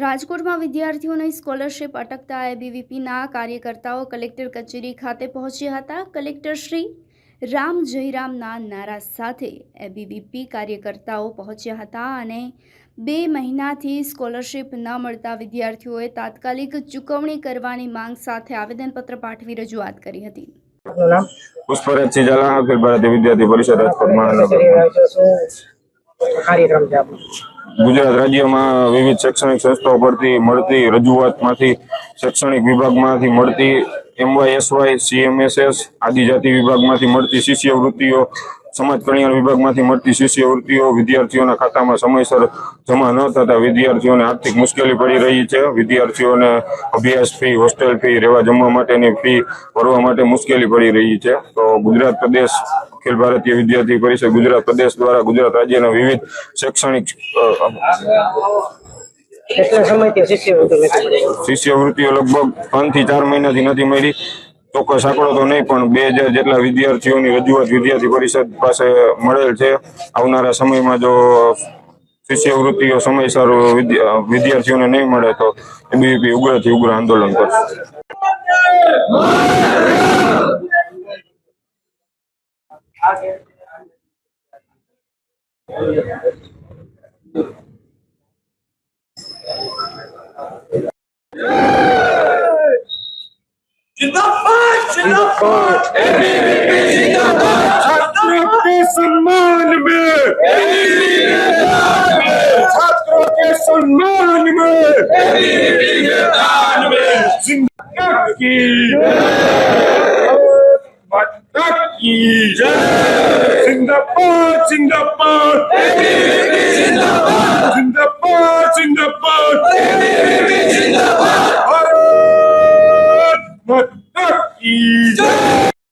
રાજકોટમાં વિદ્યાર્થીઓની સ્કોલરશિપ અટકતા એબીવીપીના કાર્યકર્તાઓ કલેક્ટર કચેરી ખાતે પહોંચ્યા હતા। કલેક્ટર શ્રી રામ જયરામના નારા સાથે એબીવીપી કાર્યકર્તાઓ પહોંચ્યા હતા અને 2 મહિનાથી સ્કોલરશિપ ન મળતા વિદ્યાર્થીઓએ તાત્કાલિક ચૂકવણી કરવાની માંગ સાથે આવેદનપત્ર પાઠવી રજૂઆત કરી હતી। પુષ્પરાજ સિજાલા અખિલ ભારતીય વિદ્યાર્થી પરિષદ રાજકોટ મહાનગર। गुजरात राज्य में विविध शैक्षणिक संस्थाओं परथी मळती रजूआतमांथी शैक्षणिक विभागमांथी मळती MYSY CMSS आदिजाति विभागमांथी मळती शिष्यवृत्तिओ समाज कल्याण विभागमांथी मळती शिष्यवृत्तिओ विद्यार्थीओना खातामां समयसर जमा न थता विद्यार्थीओने आर्थिक मुश्केली पड़ी रही है। विद्यार्थीओने अभ्यास फी होस्टेल फी रहेवा जमवा माटेनी फी भरवा माटे मुश्केली पड़ी रही है। तो गुजरात प्रदेश अखिल भारतीय विद्यार्थी परिषद गुजरात प्रदेश द्वारा गुजरात राज्य विविध शैक्षणिक शिष्यवृत्तिओ लगभग 3 થી 4 મહિનાથી નથી મળી। ચોક્કસ આંકડો તો નહીં પણ 2000 જેટલા વિદ્યાર્થીઓની રજૂઆત વિદ્યાર્થી પરિષદ પાસે મળેલ છે। આવનારા સમયમાં જો શિષ્યવૃત્તિઓ સમયસર વિદ્યાર્થીઓને નહીં મળે તો એબીવીપી ઉગ્રથી ઉગ્ર આંદોલન કરશે। जिंदाबाद जिंदाबाद एबीवीपी जिंदाबाद छात्रों के सम्मान में एबीवीपी जिंदाबाद छात्रों के सम्मान में एबीवीपी जिंदाबाद जिंदाबाद की माता की जय जिंदाबाद जिंदाबाद एबीवीपी जिंदाबाद जिंदाबाद जिंदाबाद एबीवीपी जिंदाबाद भारत माता की जय।